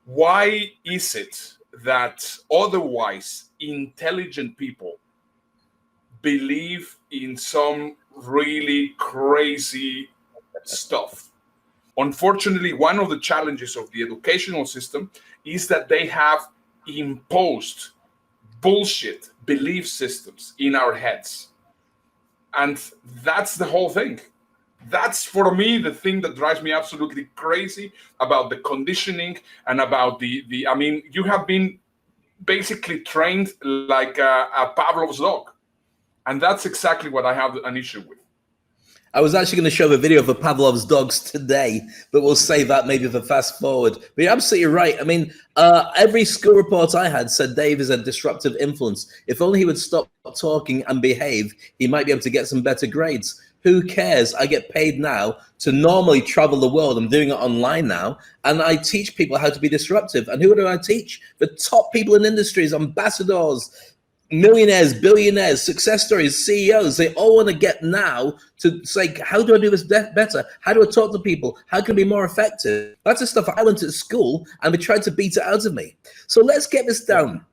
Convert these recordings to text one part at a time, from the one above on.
Why is it that otherwise intelligent people believe in some really crazy stuff? Unfortunately, one of the challenges of the educational system is that they have imposed bullshit belief systems in our heads. And that's the whole thing. That's for me the thing that drives me absolutely crazy about the conditioning and about the I mean, you have been basically trained like a Pavlov's dog. And that's exactly what I have an issue with. I was actually going to show the video of the Pavlov's dogs today, but we'll save that maybe for fast forward. But you're absolutely right. I mean, every school report I had said Dave is a disruptive influence. If only he would stop talking and behave, he might be able to get some better grades. Who cares? I get paid now to normally travel the world. I'm doing it online now. And I teach people how to be disruptive. And who do I teach? The top people in industries, ambassadors, millionaires, billionaires, success stories, CEOs. They all want to get now to say, how do I do this better? How do I talk to people? How can I be more effective? That's the stuff I learned at school, and they tried to beat it out of me. So let's get this down.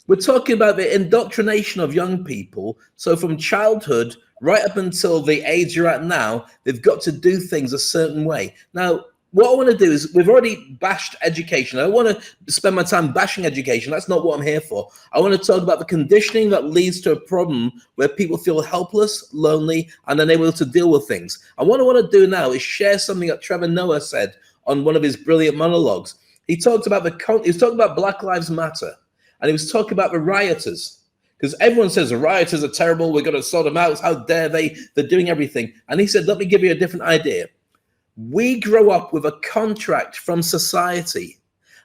We're talking about the indoctrination of young people. So from childhood right up until the age you're at now, they've got to do things a certain way. Now, what I want to do is, we've already bashed education. I don't want to spend my time bashing education. That's not what I'm here for. I want to talk about the conditioning that leads to a problem where people feel helpless, lonely, and unable to deal with things. And what I want to do now is share something that Trevor Noah said on one of his brilliant monologues. He talked about Black Lives Matter, and he was talking about the rioters. Because everyone says the rioters are terrible, we're going to sort them out, how dare they, they're doing everything. And he said, let me give you a different idea. We grow up with a contract from society.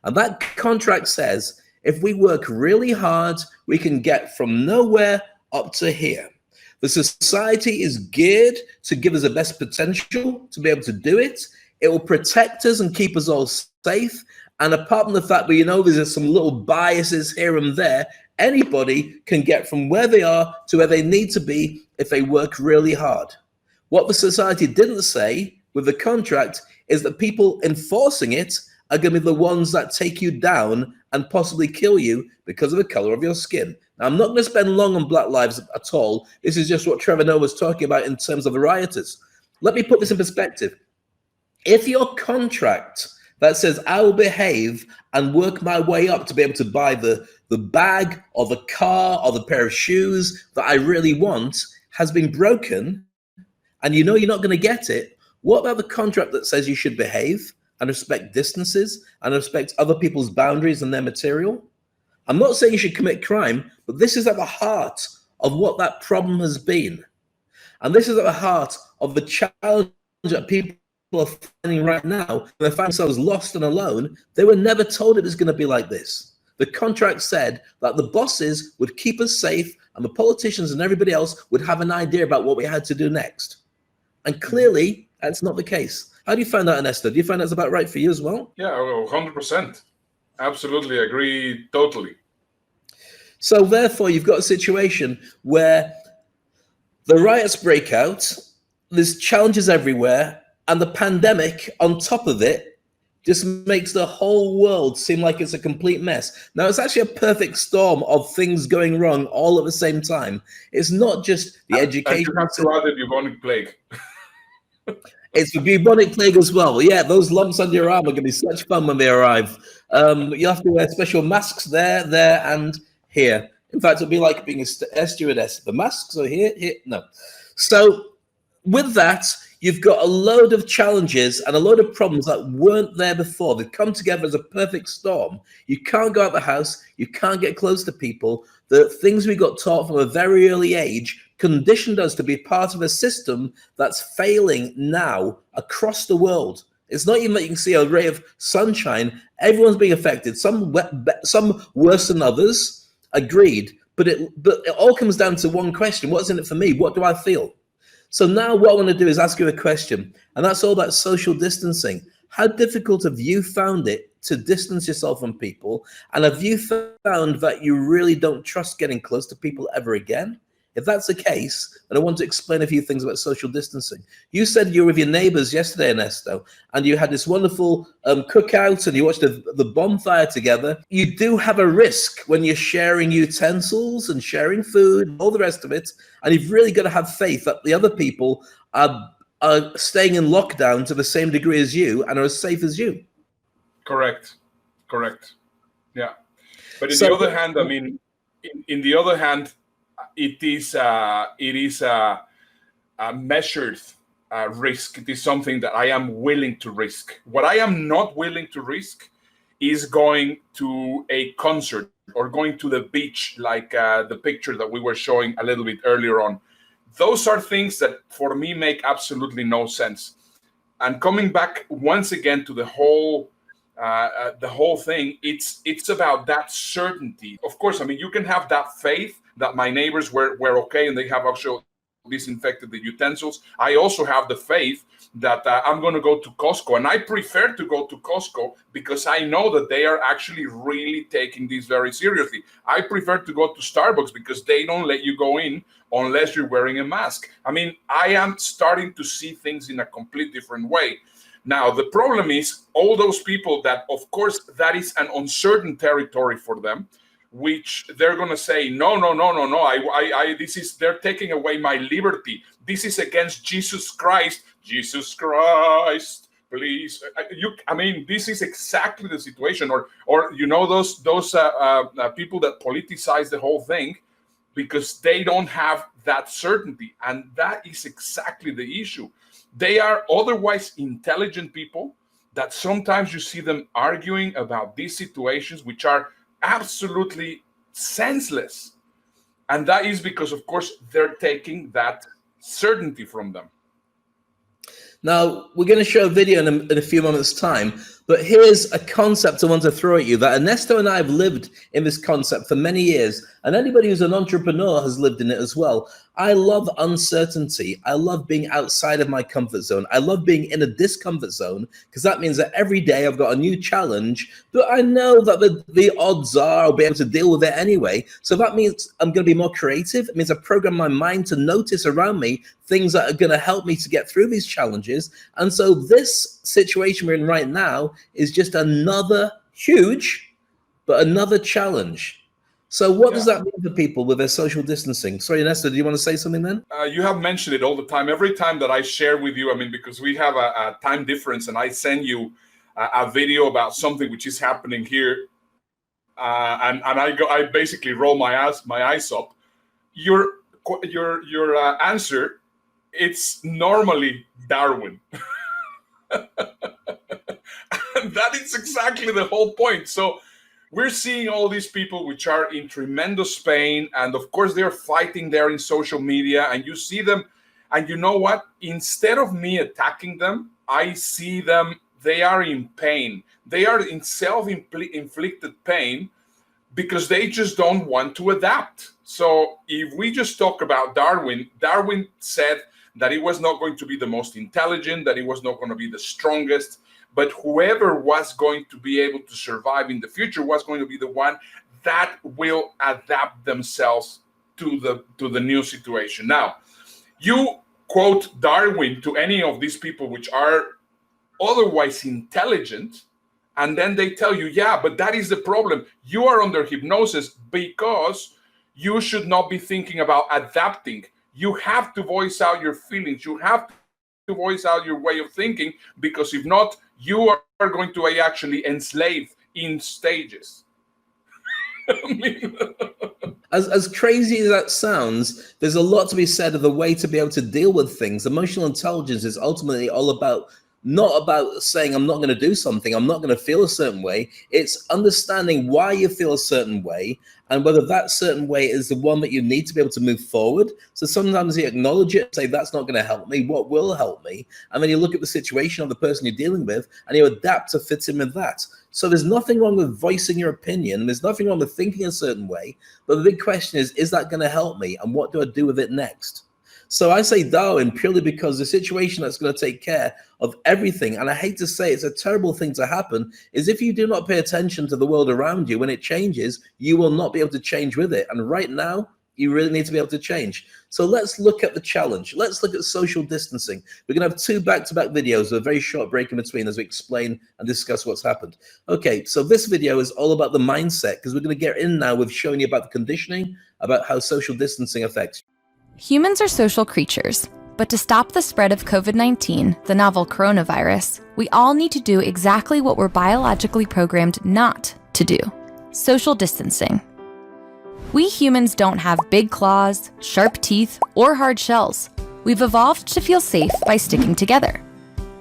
And that contract says, if we work really hard, we can get from nowhere up to here. The society is geared to give us the best potential to be able to do it. It will protect us and keep us all safe. And apart from the fact that, there's some little biases here and there, anybody can get from where they are to where they need to be if they work really hard. What the society didn't say with the contract is that people enforcing it are going to be the ones that take you down and possibly kill you because of the color of your skin. Now, I'm not going to spend long on Black Lives at all. This is just what Trevor Noah was talking about in terms of the rioters. Let me put this in perspective. If your contract that says I will behave and work my way up to be able to buy the bag or the car or the pair of shoes that I really want has been broken, and you're not going to get it, what about the contract that says you should behave and respect distances and respect other people's boundaries and their material? I'm not saying you should commit crime, but this is at the heart of what that problem has been. And this is at the heart of the challenge that people are finding right now. When they find themselves lost and alone, they were never told it was going to be like this. The contract said that the bosses would keep us safe and the politicians and everybody else would have an idea about what we had to do next. And clearly, that's not the case. How do you find that, Ernesto? Do you find that's about right for you as well? Yeah, 100%. Absolutely agree, totally. So therefore, you've got a situation where the riots break out, there's challenges everywhere, and the pandemic on top of it just makes the whole world seem like it's a complete mess. Now, it's actually a perfect storm of things going wrong all at the same time. It's not just the education. You have to add the bubonic plague. It's the bubonic plague as well. Yeah, those lumps on your arm are going to be such fun when they arrive. You have to wear special masks there, and here. In fact, it'll be like being a stewardess. The masks are here. No. So with that, you've got a load of challenges and a load of problems that weren't there before. They come together as a perfect storm. You can't go out the house. You can't get close to people. The things we got taught from a very early age conditioned us to be part of a system that's failing now across the world. It's not even that you can see a ray of sunshine. Everyone's being affected. Some worse than others. Agreed. But it all comes down to one question. What's in it for me? What do I feel? So now what I want to do is ask you a question, and that's all about social distancing. How difficult have you found it to distance yourself from people? And have you found that you really don't trust getting close to people ever again? If that's the case, then I want to explain a few things about social distancing. You said you were with your neighbors yesterday, Ernesto, and you had this wonderful cookout and you watched the bonfire together. You do have a risk when you're sharing utensils and sharing food and all the rest of it. And you've really got to have faith that the other people are staying in lockdown to the same degree as you and are as safe as you. Correct. Yeah. But in the other hand, I mean, in the other hand, it is a measured risk. It is something that I am willing to risk. What I am not willing to risk is going to a concert or going to the beach, like the picture that we were showing a little bit earlier on. Those are things that for me make absolutely no sense. And coming back once again to the whole thing, it's about that certainty. Of course, I mean, you can have that faith that my neighbors were okay and they have actually disinfected the utensils. I also have the faith that I'm going to go to Costco, and I prefer to go to Costco because I know that they are actually really taking this very seriously. I prefer to go to Starbucks because they don't let you go in unless you're wearing a mask. I mean, I am starting to see things in a complete different way. Now, the problem is all those people that, of course, that is an uncertain territory for them, which they're going to say, no, they're taking away my liberty. This is against Jesus Christ. Jesus Christ, please. I mean, this is exactly the situation. Or you know, those people that politicize the whole thing because they don't have that certainty. And that is exactly the issue. They are otherwise intelligent people that sometimes you see them arguing about these situations, which are absolutely senseless. And that is because, of course, they're taking that certainty from them. Now, we're going to show a video in a few moments' time, but here's a concept I want to throw at you that Ernesto and I have lived in this concept for many years, and anybody who's an entrepreneur has lived in it as well. I love uncertainty. I love being outside of my comfort zone. I love being in a discomfort zone because that means that every day I've got a new challenge, but I know that the odds are I'll be able to deal with it anyway. So that means I'm going to be more creative. It means I program my mind to notice around me things that are going to help me to get through these challenges. And so this situation we're in right now is just another huge, but another challenge. So what does that mean for people with their social distancing? Sorry, Ernesto, do you want to say something then? You have mentioned it all the time. Every time that I share with you, I mean, because we have a time difference and I send you a video about something which is happening here, and I basically roll my eyes up. Your answer, it's normally Darwin. And that is exactly the whole point. So we're seeing all these people which are in tremendous pain, and of course they're fighting there in social media, and you see them, and you know what? Instead of me attacking them, I see them, they are in pain. They are in self-inflicted pain because they just don't want to adapt. So if we just talk about Darwin said that he was not going to be the most intelligent, that he was not going to be the strongest, but whoever was going to be able to survive in the future was going to be the one that will adapt themselves to the new situation. Now, you quote Darwin to any of these people which are otherwise intelligent, and then they tell you, yeah, but that is the problem. You are under hypnosis because you should not be thinking about adapting. You have to voice out your feelings. You have to voice out your way of thinking, because if not, you are going to actually enslave in stages. As crazy as that sounds, there's a lot to be said of the way to be able to deal with things. Emotional intelligence is ultimately all about, not about saying I'm not going to do something, I'm not going to feel a certain way. It's understanding why you feel a certain way and whether that certain way is the one that you need to be able to move forward. So sometimes you acknowledge it, say that's not going to help me, what will help me? And then you look at the situation of the person you're dealing with and you adapt to fit in with that. So there's nothing wrong with voicing your opinion. There's nothing wrong with thinking a certain way. But the big question is that going to help me? And what do I do with it next? So I say Darwin purely because the situation that's going to take care of everything, and I hate to say it's a terrible thing to happen, is if you do not pay attention to the world around you, when it changes, you will not be able to change with it. And right now, You really need to be able to change. So let's look at the challenge. Let's look at social distancing. We're going to have 2 back-to-back videos with a very short break in between as we explain and discuss what's happened. Okay, so this video is all about the mindset, because we're going to get in now with showing you about the conditioning, about how social distancing affects you. Humans are social creatures, but to stop the spread of COVID-19, the novel coronavirus, we all need to do exactly what we're biologically programmed not to do: social distancing. We humans don't have big claws, sharp teeth, or hard shells. We've evolved to feel safe by sticking together.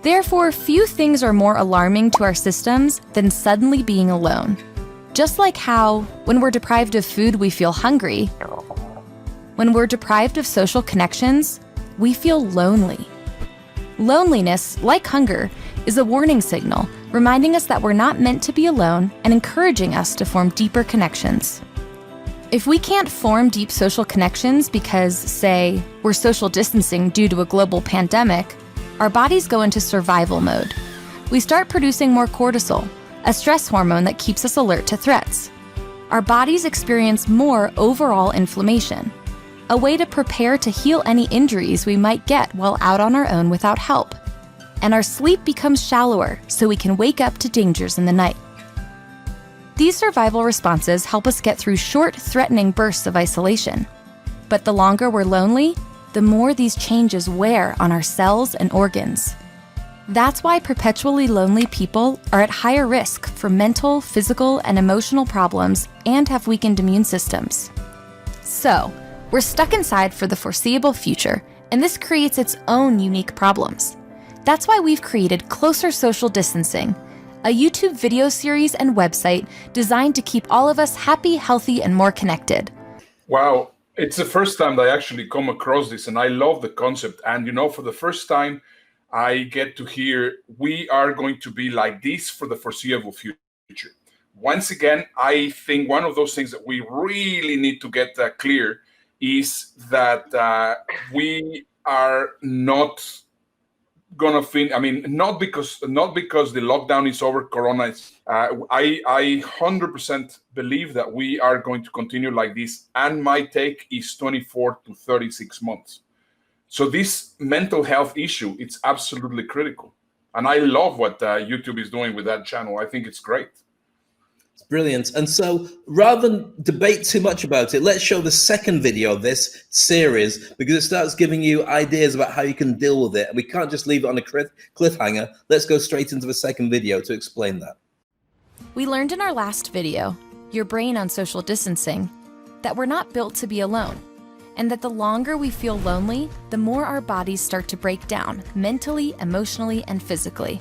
Therefore, few things are more alarming to our systems than suddenly being alone. Just like how, when we're deprived of food, we feel hungry, when we're deprived of social connections, we feel lonely. Loneliness, like hunger, is a warning signal, reminding us that we're not meant to be alone and encouraging us to form deeper connections. If we can't form deep social connections because, say, we're social distancing due to a global pandemic, our bodies go into survival mode. We start producing more cortisol, a stress hormone that keeps us alert to threats. Our bodies experience more overall inflammation, a way to prepare to heal any injuries we might get while out on our own without help. And our sleep becomes shallower so we can wake up to dangers in the night. These survival responses help us get through short, threatening bursts of isolation. But the longer we're lonely, the more these changes wear on our cells and organs. That's why perpetually lonely people are at higher risk for mental, physical, and emotional problems and have weakened immune systems. So, we're stuck inside for the foreseeable future, and this creates its own unique problems. That's why we've created Closer Social Distancing, a YouTube video series and website designed to keep all of us happy, healthy, and more connected. Wow, it's the first time that I actually come across this, and I love the concept. And for the first time, I get to hear we are going to be like this for the foreseeable future. Once again, I think one of those things that we really need to get clear is that we are not gonna fin. I mean, not because the lockdown is over, Corona is. I 100% believe that we are going to continue like this, and my take is 24 to 36 months. So this mental health issue, it's absolutely critical, and I love what YouTube is doing with that channel. I think it's great. Brilliant. And so rather than debate too much about it, let's show the second video of this series, because it starts giving you ideas about how you can deal with it. And we can't just leave it on a cliffhanger. Let's go straight into the second video to explain that. We learned in our last video, Your Brain on Social Distancing, that we're not built to be alone, and that the longer we feel lonely, the more our bodies start to break down mentally, emotionally, and physically.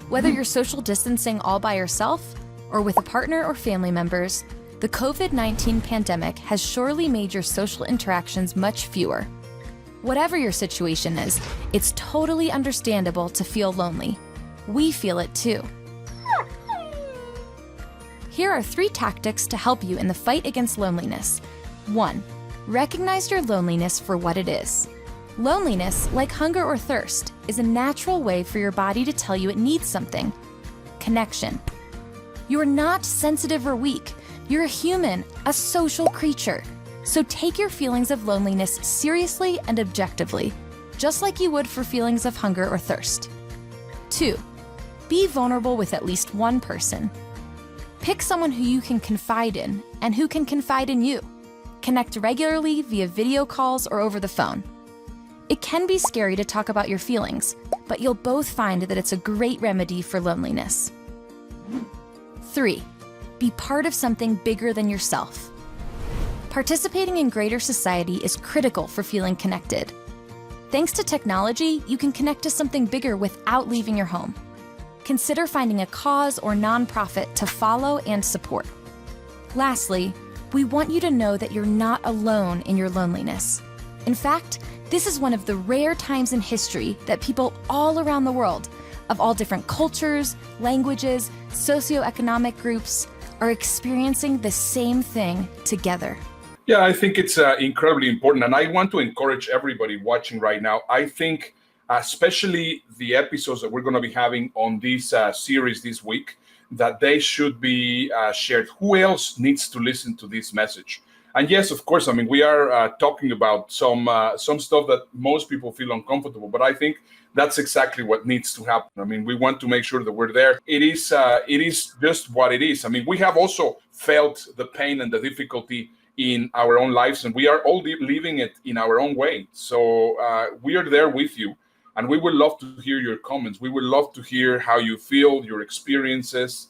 Whether you're social distancing all by yourself, or with a partner or family members, the COVID-19 pandemic has surely made your social interactions much fewer. Whatever your situation is, it's totally understandable to feel lonely. We feel it too. Here are 3 tactics to help you in the fight against loneliness. 1. Recognize your loneliness for what it is. Loneliness, like hunger or thirst, is a natural way for your body to tell you it needs something. Connection. You're not sensitive or weak. You're a human, a social creature. So take your feelings of loneliness seriously and objectively, just like you would for feelings of hunger or thirst. 2. Be vulnerable with at least one person. Pick someone who you can confide in and who can confide in you. Connect regularly via video calls or over the phone. It can be scary to talk about your feelings, but you'll both find that it's a great remedy for loneliness. 3. Be part of something bigger than yourself. Participating in greater society is critical for feeling connected. Thanks to technology, you can connect to something bigger without leaving your home. Consider finding a cause or nonprofit to follow and support. Lastly, we want you to know that you're not alone in your loneliness. In fact, this is one of the rare times in history that people all around the world, of all different cultures, languages, socioeconomic groups, are experiencing the same thing together. Yeah, I think it's incredibly important. And I want to encourage everybody watching right now. I think especially the episodes that we're going to be having on this series this week, that they should be shared. Who else needs to listen to this message? And yes, of course, I mean, we are talking about some stuff that most people feel uncomfortable, but I think that's exactly what needs to happen. I mean, we want to make sure that we're there. It is just what it is. I mean, we have also felt the pain and the difficulty in our own lives, and we are all living it in our own way. So we are there with you, and we would love to hear your comments. We would love to hear how you feel, your experiences,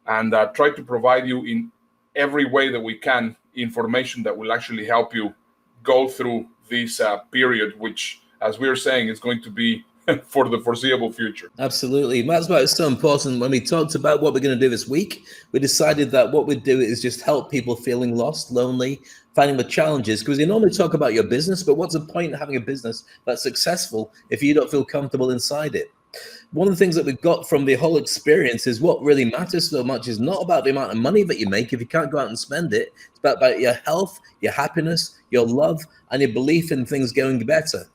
and try to provide you in every way that we can information that will actually help you go through this period, which, as we are saying, is going to be for the foreseeable future. Absolutely. That's why it's so important. When we talked about what we're going to do this week, we decided that what we'd do is just help people feeling lost, lonely, finding the challenges, because you normally talk about your business, but what's the point of having a business that's successful if you don't feel comfortable inside it? One of the things that we've got from the whole experience is what really matters so much is not about the amount of money that you make if you can't go out and spend it. It's about your health, your happiness, your love, and your belief in things going better.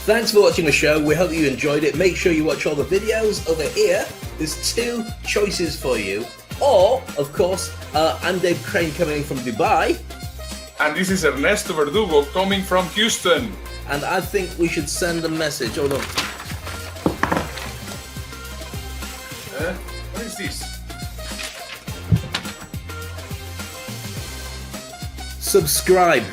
Thanks for watching the show. We hope you enjoyed it. Make sure you watch all the videos over here. There's 2 choices for you. Or, of course, I'm Dave Crane coming from Dubai. And this is Ernesto Verdugo coming from Houston. And I think we should send a message. Hold on. What is this? Subscribe.